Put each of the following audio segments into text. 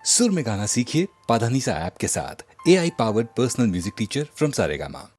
सुर में गाना सीखिए पाधानीसा ऐप के साथ। AI powered personal music teacher from Saregama.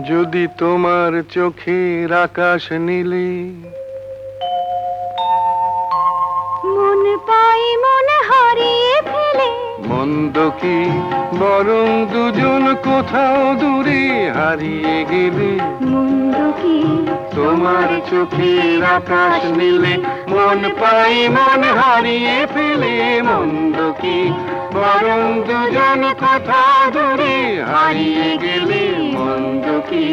যদি তোমার চোখের আকাশ নীলে মন পাই মন হারিয়ে ফেলে, মন্দ কি বরং দুজন কোথাও দূরে হারিয়ে গেলে। মন্দ কি তোমার চোখের আকাশ নীলে মন পাই মন হারিয়ে ফেলে, মন্দ কি বরং দুজন কোথাও দূরে হারিয়ে গেলে। মন্দ কি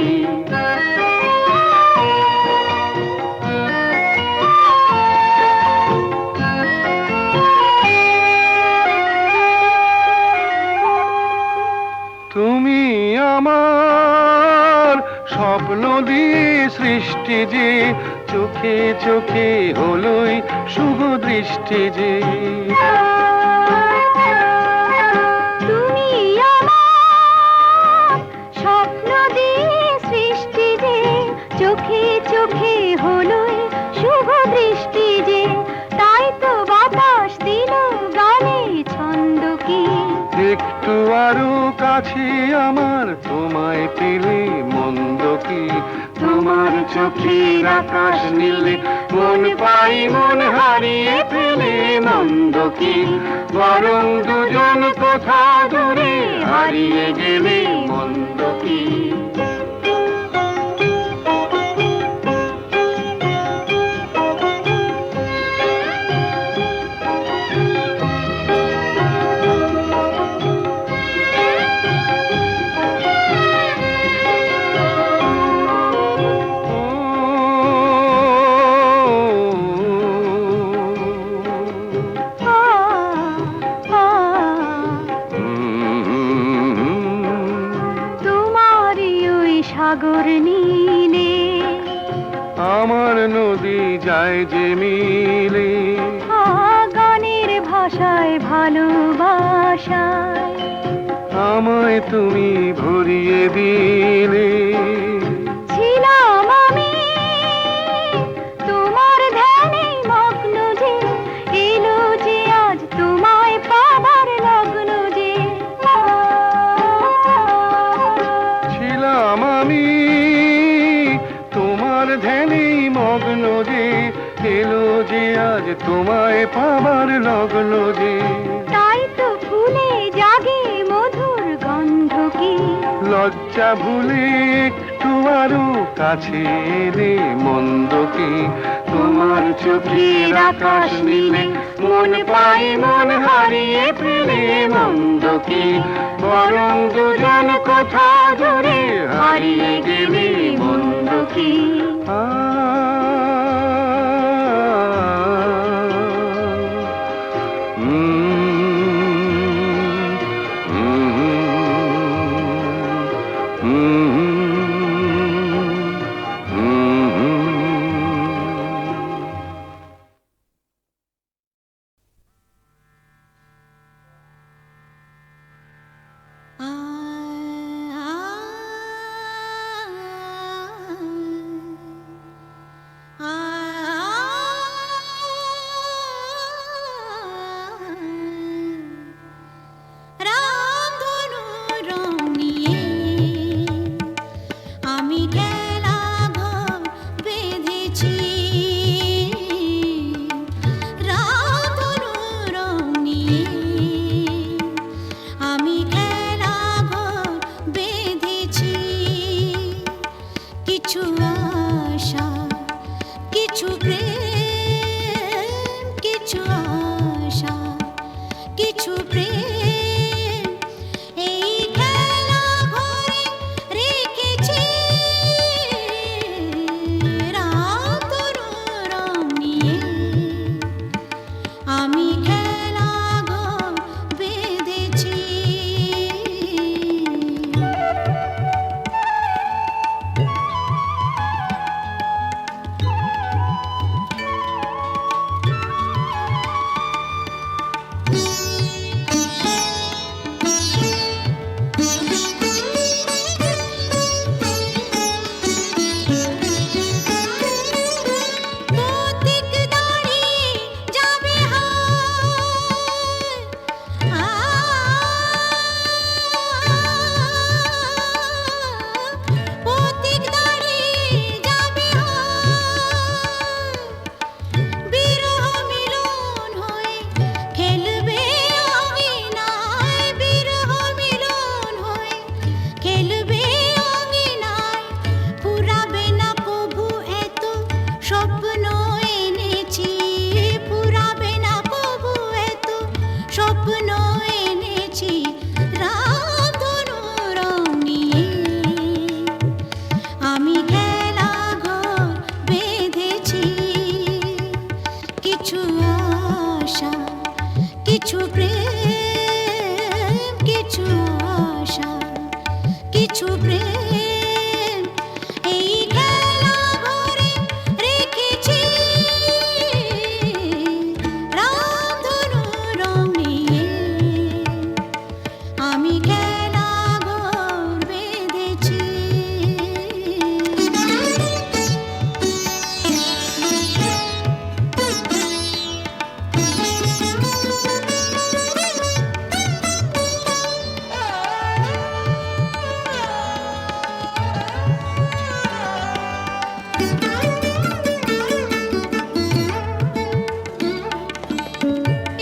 তুমি আমার স্বপ্ন দিয়ে সৃষ্টি যে, চোখে চোখে হলোই শুভ দৃষ্টি যে। তুমি আমার স্বপ্ন দিয়ে সৃষ্টি যে, চোখে চোখে হলোই শুভ দৃষ্টি যে। তাই তো বাতাস দিল গানে ছন্দ কি, একটু আরো কাছে আমার তোমায় পেলে। মন্দ কি তোমার চোখের আকাশ নীলে মন পাই মন হারিয়ে ফেলে। মন্দ কি বরং দুজন কোথা দূরে হারিয়ে গেলে। মন্দ কি সাগর নীলে আমার নদী যায় যে মিলে। গানের ভাষায় ভালোবাসায় আমায় তুমি ভরিয়ে দিলে। ছিলাম আমি তোমার ধ্যানে মগ্ন যে, এলো যে আজ তোমায় পাবার লগ্ন যে। ছিলাম আমি তোমার ধ্যানে মগ্ন যে, এলো যে আজ তোমায় পাবার লগ্ন যে। তাই তো ফুলে জাগে মধুর গন্ধ কি, লজ্জা ভুলে একটু আরো কাছে এলে। মন্দ কি তোমার চোখের আকাশ নীলে মন পাই মন হারিয়ে ফেলে। মন্দ কি বরং দুজন কোথা দূরে হারিয়ে গেলে। মন্দ কি প্রেম এই খেলা ঘরে রেখেছি রাতরু রং নিয়ে আমি খেলা ঘর বেঁধেছি। পথিক দাঁড়িয়ে যাবে পথিক দাঁড়িয়ে যাবে বিরহ মিলন হয়ে খেলবে অঙ্গিনায় বিরহ মিলন হয়ে খেলবে অঙ্গিনায় ফুরাবে না কভু এত স্বপ্ন এনেছি ফুরাবে না কভু এত স্বপ্ন এনেছি রাতরু রং নিয়ে আমি খেলা ঘর বেঁধেছি। কিছু আশা কিছু প্রেম কিছু আশা কিছু প্রেম এই খেলা ঘরে রেখেছি রাতরু রং নিয়ে আমি খেলা ঘর বেঁধেছি।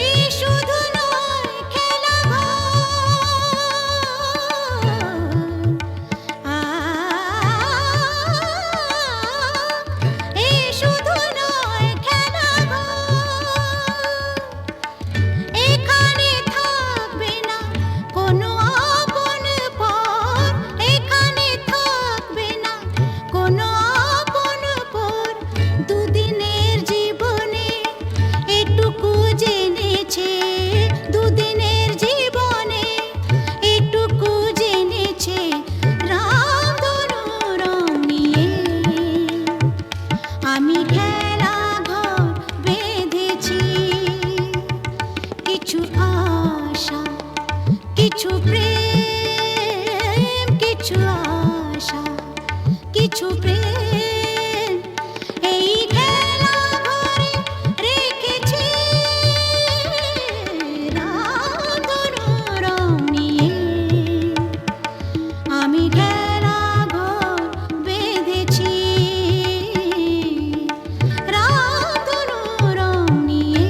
এই শুধু নয় খেলা এই শুধু নয় খেলা এখানে থাকবে না কোনো আপন পর এখানে থাকবে না কোনো আপন পর দুদিনের জীবনে এটুকু জেনেছে দুদিনের জীবনে এটুকু জেনেছে রাতরু রং নিয়ে আমি খেলা ঘর বেঁধেছি। কিছু আশা কিছু প্রেম কিছু আশা কিছু প্রেম এই খেলা ঘরে রেখেছি রাতরু রং নিয়ে আমি খেলা ঘর বেঁধেছি রাতরু রং নিয়ে।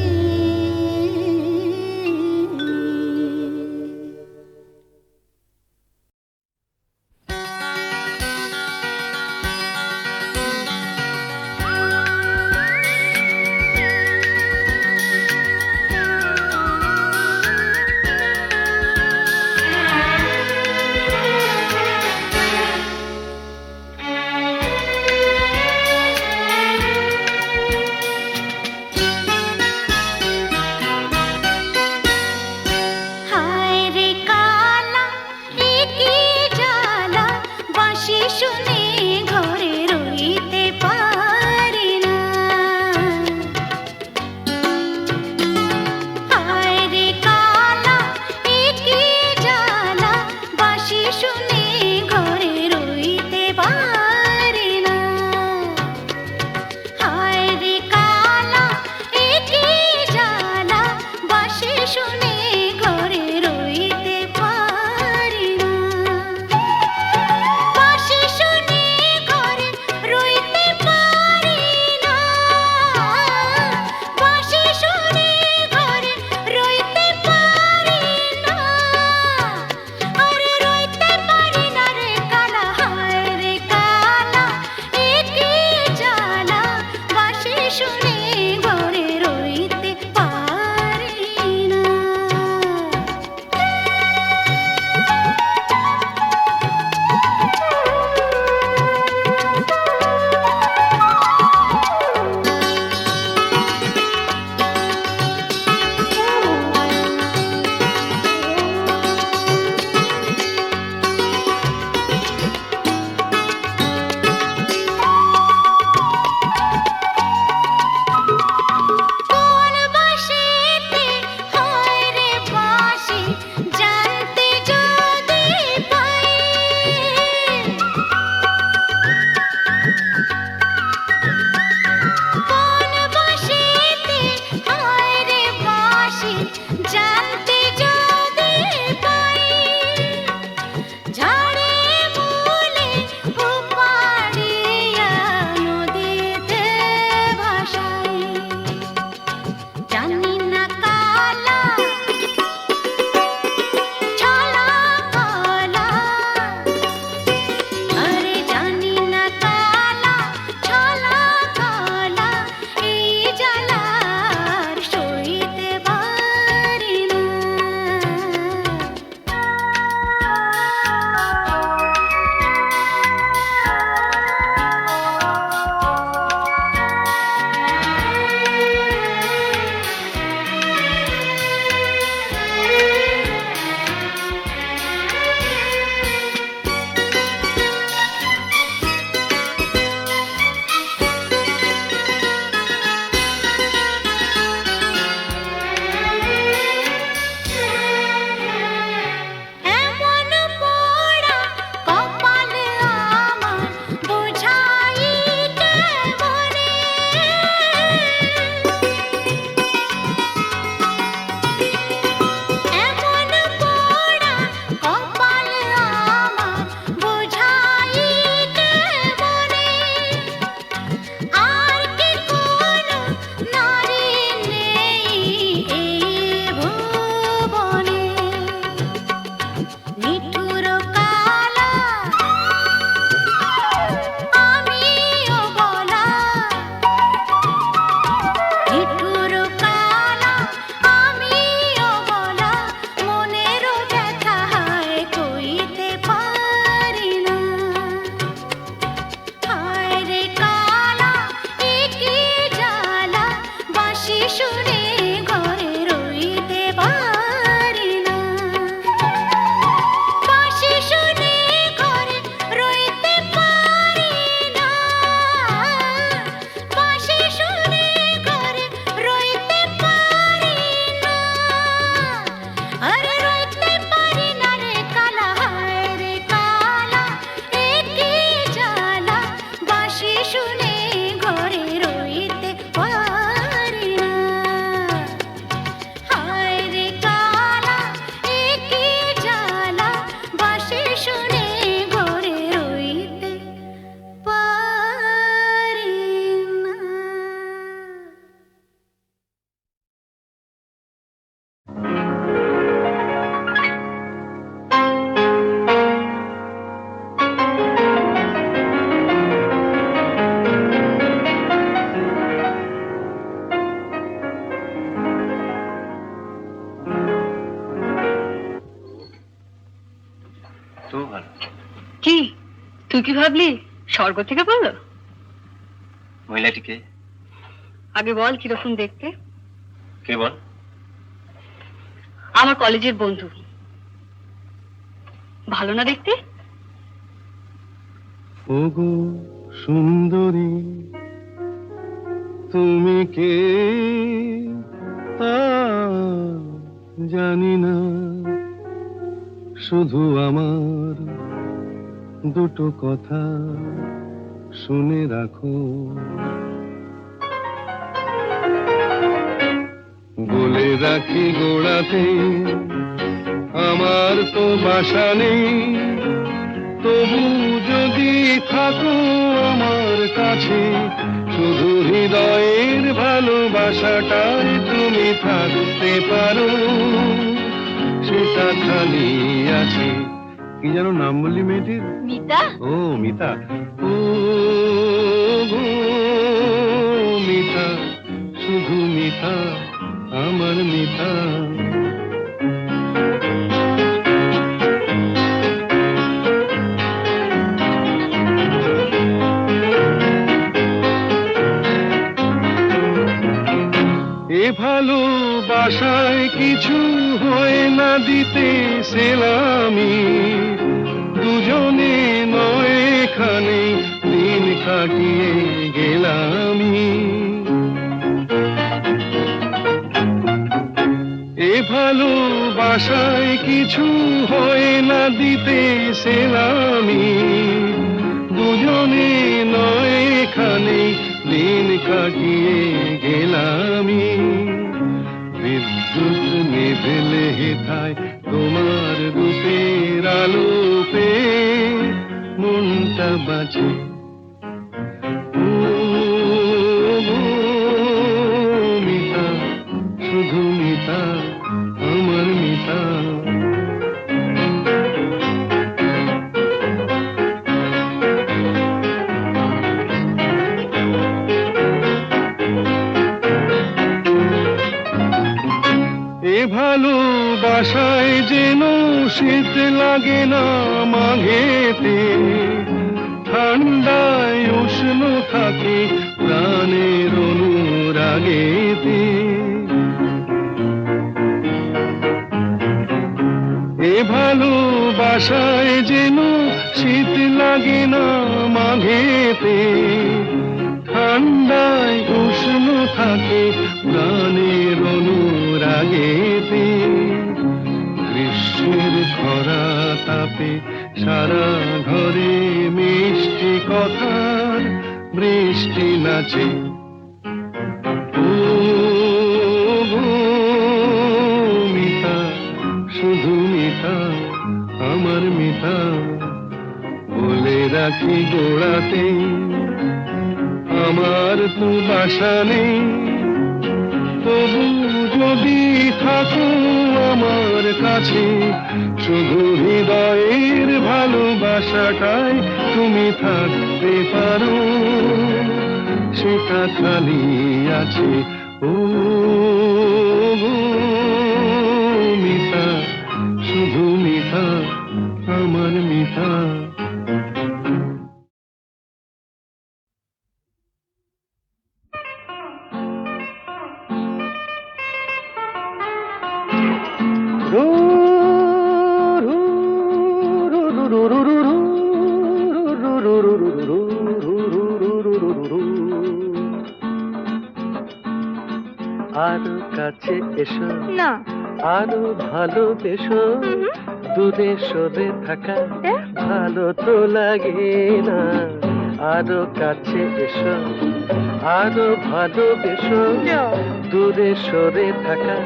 তো ভালো। কি তুই কি ভাবলি স্বর্গ থেকে বললো? মহিলাটিকে আগে বল কিরকম দেখতে। কে বল? আমার কলেজের বন্ধু। ভালো না দেখতে? ওগো সুন্দরী, তুমি কে তা জানি না, শুধু আমার দুটো কথা শুনে রাখো। বলে রাখি গোড়াতে আমার তো বাসা নেই, তবু যদি থাকো আমার কাছে, শুধু হৃদয়ের ভালোবাসাটাই তুমি থাকতে পারো, সেটা খালি আছে। কি যেন নাম বললি মেয়েটির? মিতা। ও মিতা। ও গো মিতা, শুধু মিতা, আমার মিতা। এ ভালোবাসায় কিছু হয় না দিতে সেলামি, দুজনে নয় এখানে দিন কাটিয়ে গেলামি। এ ভালোবাসায় কিছু হয় না দিতে সেলামি, দুজনে নয় এখানে দিন কাটিয়ে গেলামি। বিদ্যুৎ নিভেলে হেথায় তোমার রূপের আলো পেয়ে মনটা বাঁচে। ও গো মিতা, শুধু মিতা, আমার মিতা। এ ভালোবাসায় যেন শীত লাগে না মাঘেতে, ঠান্ডায় উষ্ণ থাকে প্রাণের অনুরাগেতে। এ ভালোবাসায় যেন শীত লাগে না মাঘেতে, ঠান্ডায় উষ্ণ থাকে প্রাণের অনুরাগেতে। গ্রীষ্মের খরা তাপে সারা ঘরে মিষ্টি কথার বৃষ্টি নাচে। ও গো মিতা, শুধু মিতা, আমার মিতা। বলে রাখি গোড়াতে আমার তো বাসা নেই, তবু যদি থাকো আমার কাছে, শুধু হৃদয়ের ভালোবাসাটাই তুমি থাকতে পারো, সেটা খালি আছে। ও গো মিতা, শুধু মিতা, আমার মিতা। আরো কাছে এসো, না। আরো ভালোবেসো, দূরে সরে থাকা ভালো তো লাগে না। আরো কাছে এসো, আরো ভালোবেসো, দূরে সরে থাকা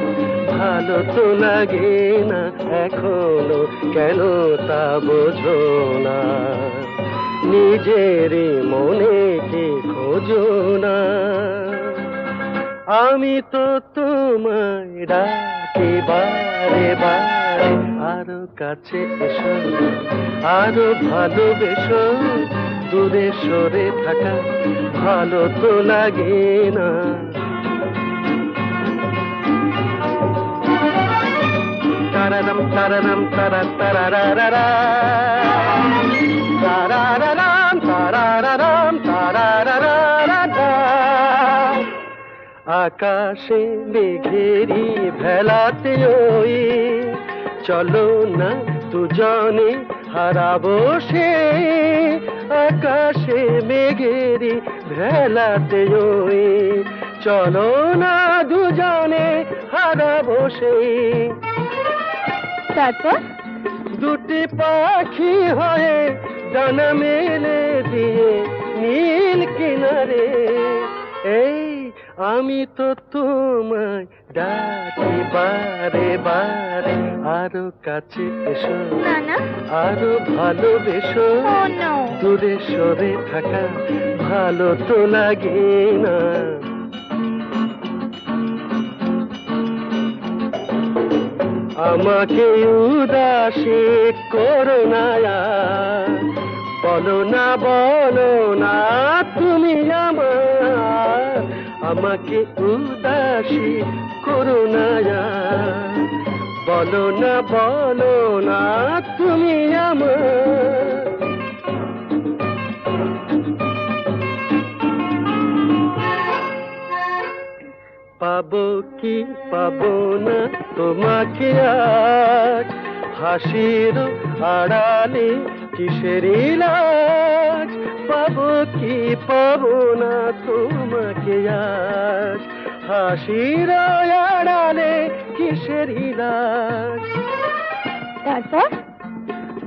ভালো তো লাগে না। এখনো কেন তা বোঝো না, নিজেরই মনে কে খোঁজো না। আমি তো তোমায় ডাকি বারে বারে, আরো কাছে এসো, আরো ভালোবেসো, দূরে সরে থাকা ভালো তো লাগে না। তারারাম তারারাম তারা তারারারা তারারারাম তারারারাম তারারারা আকাশে মেঘেরি ভেলাতে ওই চলো না দুজনে হারাবো সে আকাশে মেঘেরি ভেলাতে ওই চলো না দুজনে হারাবো সে তারপর দুটি পাখি হয়ে ডানা মেলে দিয়ে নীল কিনারে এই আমি তো তোমায় ডাকি বারে বারে আরো কাছে এসো না না আরো ভালোবেসো ও নো দূরে সরে থাকা ভালো তো লাগে না আমাকে উদাসী করো না বলো না তুমি আমার আমাকে উদাসী করো না বলো না তুমি আমার পাবো কি পাবো না তোমাকে আজ হাসির আড়ালে কিসের লাজ পাবো কি পাবো না তোমাকে আজ হাসির আড়ালে কিসের লাজ তারপর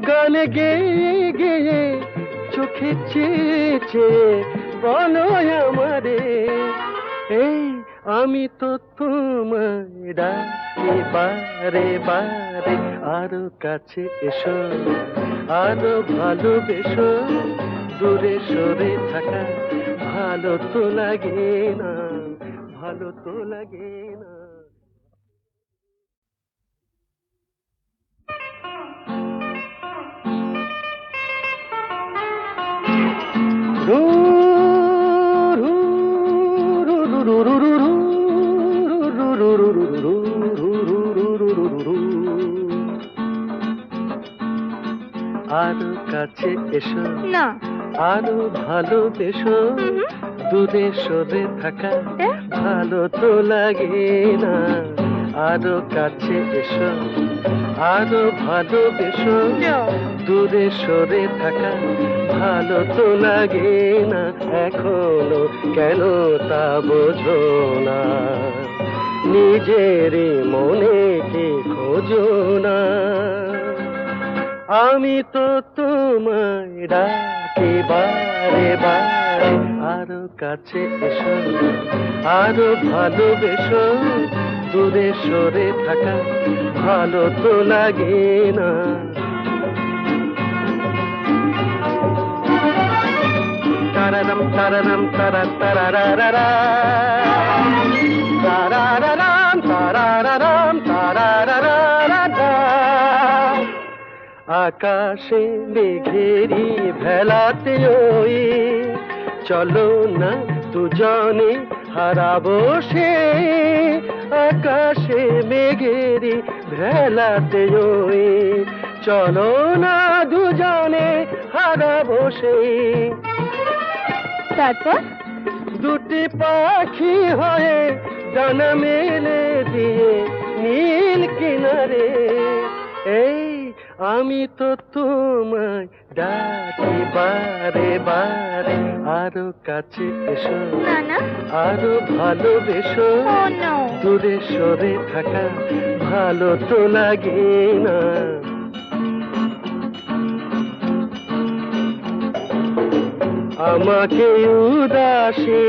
গানে গেয়ে গেয়ে চোখে চেয়ে চেয়ে বলো আমারে এই আমি তো তোমায় ডাকি বারে বারে আরো কাছে এসো আরো ভালোবেসো দূরে সরে থাকা ভালো তো লাগে না ভালো তো লাগে না আরো কাছে এসো না আরো ভালোবেসো দূরে সরে থাকা ভালো তো লাগে না আরো কাছে এসো আরো ভালোবেসো দূরে সরে থাকা ভালো তো লাগে না এখনো কেন তা বোঝো না নিজেরই মনে কি খোঁজো না আমি তো তোমায় ডাকি বারে বারে আরো কাছে এসো আরো ভালোবেসো দূরে সরে থাকা ভালো তো লাগে না তারারাম তারারাম তারা তারারারা তারারারাম তারারারাম তারারারা আকাশে মেঘেরি ভেলাতে ওই চলো না দুজনে হারাবো সে আকাশে মেঘেরি ভেলাতে ওই চলো না দুজনে হারাবো সে তারপর দুটি পাখি হয়ে ডানা মেলে দিয়ে নীল কিনারে এই আমি তো তোমায় ডাকি বারে বারে আরো কাছে এসো না না আরো ভালোবেসো ও নো দূরে সরে থাকা ভালো তো লাগে না আমাকে উদাসী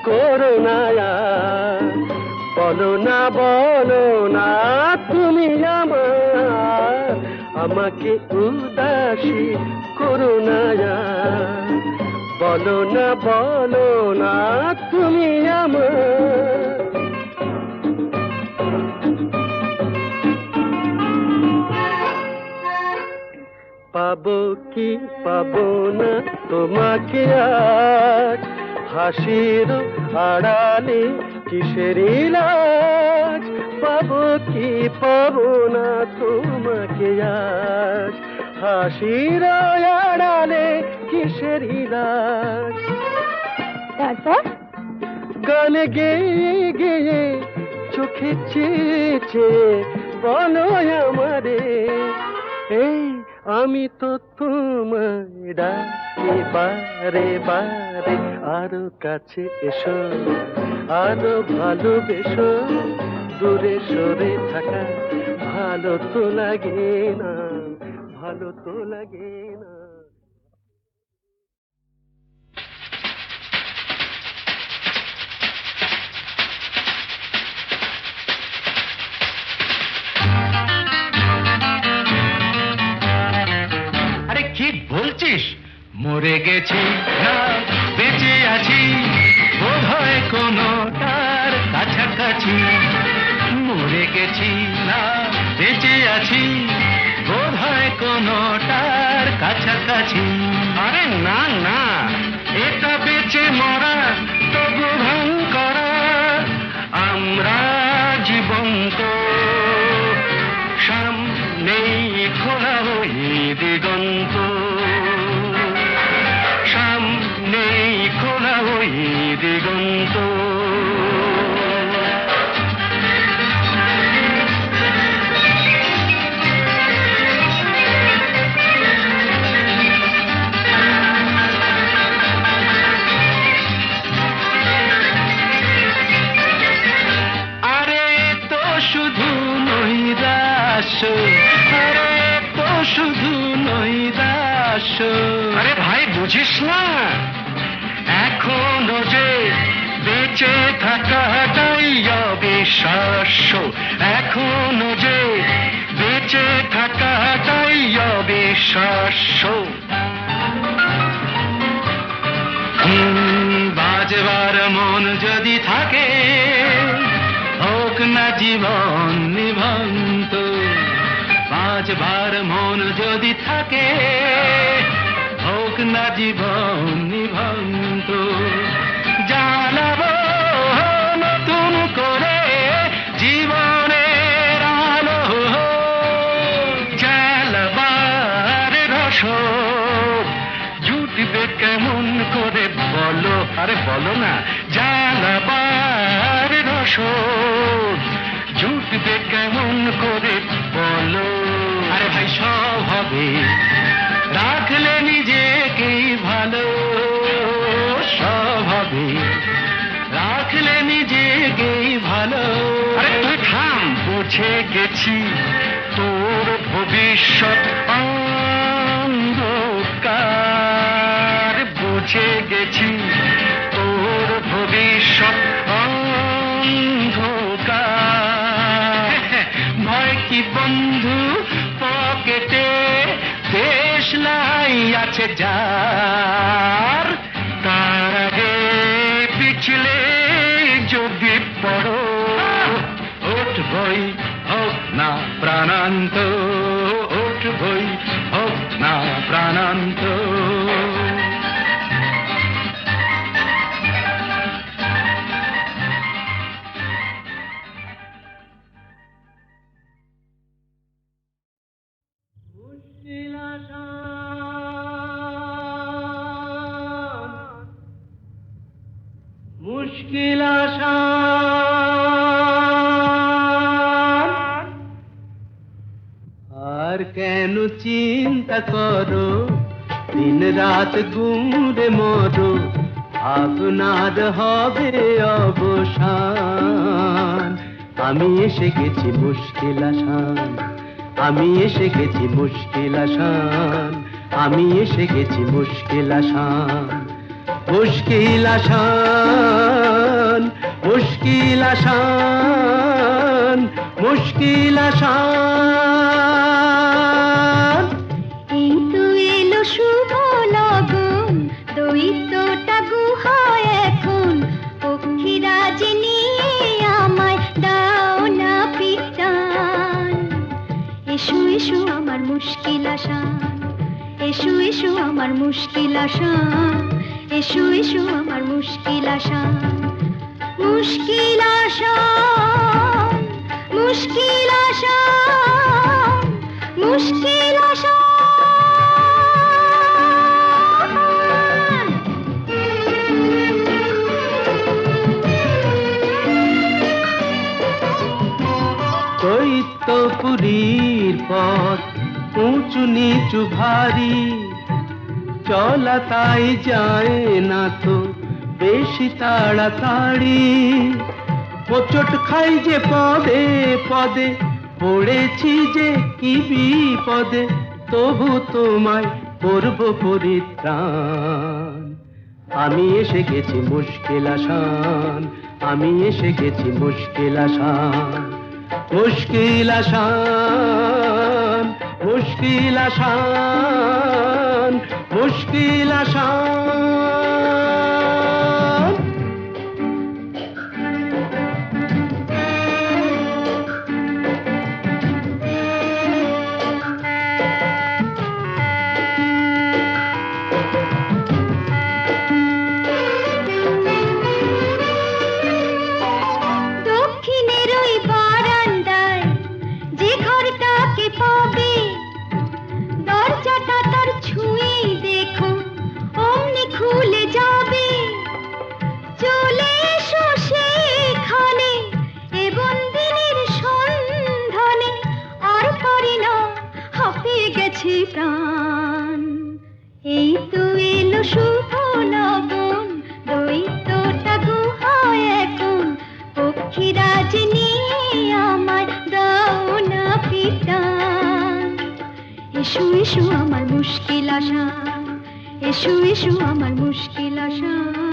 করো না বলো না তুমি আমার আমাকে উদাসী করো না বলো না তুমি আমার পাবো কি পাবো না তোমাকে আজ হাসির আড়ালে কিসের লাজ পাবো কি পাবো না তোমাকে আজ, হাসির আড়ালে কিসেরই রাজ। তারপর গানে গেয়ে গেয়ে চোখে চেয়ে চেয়ে বলো আমারে, এই আমি তো তোমায় ডাকি বারে বারে, আরো কাছে এসো আরো ভালোবেসো, দূরে সরে থাকা ভালো তো লাগে না, ভালো তো লাগে না। আরে কি বলছিস? মরে গেছি না বেঁচে আছি, বোধ হয় কোনোটার কাছাকাছি। মরে গেছি না বেঁচে আছি, বোধ হয় কোনোটার কাছাকাছি। আরে না না, এটা বেঁচে মরা তবু ভাঙ করা, আমরা জীবন্ত সামনেই খোলা ওই দিগন্ত, সামনেই খোলা ওই দিগন্ত। আরে তো শুধু নৈরাশ, আরে তো শুধু নৈরাশ। আরে ভাই বুঝিস না, এখনো যে বেঁচে থাকাটাই অবিশ্বাস্য, এখনো যে বেঁচে থাকাটাই অবিশ্বাস্য। বাজবার মন যদি থাকে, হোক না জীবন নিভন্ত। বাজবার মন যদি থাকে, হোক না জীবন নিভন্ত। জানাবো নতুন করে জীবনের আলো, জ্বালাবার রসদ জুটবে কেমন করে বলো, আরে বলো না। জ্বালাবার রসদ জুটবে কেমন করে বলো। আরে ভাই সব হবে, রাখলে নিজেকেই ভালো, সব হবে, রাখলে নিজেকেই ভালো। আরে তুই থাম, বুঝে গেছি তোর ভবিষ্যৎ অন্ধকার, বুঝে গেছি তোর ভবিষ্যৎ অন্ধকার। ভয় কি বন্ধু পকেটে, দেশলাই আছে যার, তার আগে পিছলে যদি পড়ো, উঠবই হোক না প্রাণান্ত, উঠবই হোক না প্রাণান্ত। মুশকিল আসান, আর কেন চিন্তা করো, দিন রাত গুমরে মরো, আপনার হবে অবসান। আমি এসে গেছি মুশকিল আসান, আমি এসে গেছি মুশকিল আসান, আমি এসে গেছি মুশকিল আসান। মুশকিল আসান, মুশকিল আসান, মুশকিল আসান। এই তো এলো শুভ লগন, দৈত্যটা গুহায় এখন, পক্ষীরাজ নিয়ে আমায় দাও না পিটান। এসো এসো আমার মুশকিল আসান, এসো এসো আমার মুশকিল আসান, এসো এসো আমার মুশকিল আসান। মুশকিল আসান, মুশকিল আসান, মুশকিল আসান। দৈত্যপুরীর পথ উঁচু নিচু ভারী, চলা তাই যায় না তো বেশি তাড়াতাড়ি। হোঁচট খাই যে পদে পদে, পড়েছি যে কি বিপদে, তবু তোমায় করব পরিত্রাণ। আমি এসে গেছি মুশকিল আসান, আমি এসে গেছি মুশকিল আসান। মুশকিল আসান, মুশকিল আসান, মুশকিল আসান। দক্ষিণের ওই বারান্দায় যে ঘরটাকে পাবে, দরজাটা তার ছুঁয়ে দেখো অমনি খুলে যাবে। চলে এসো সেখানে এ বন্দিনীর সন্ধানে, আর পারি না হাঁপিয়ে গেছে প্রাণ। এই তো এলো শুভ লগন, দৈত্যটা গুহায় এখন, পক্ষীরাজ নিয়ে আমার দাও না পিটান। এসো এসো আমার মুশকিল আসান, এসো এসো আমার মুশকিল আসান।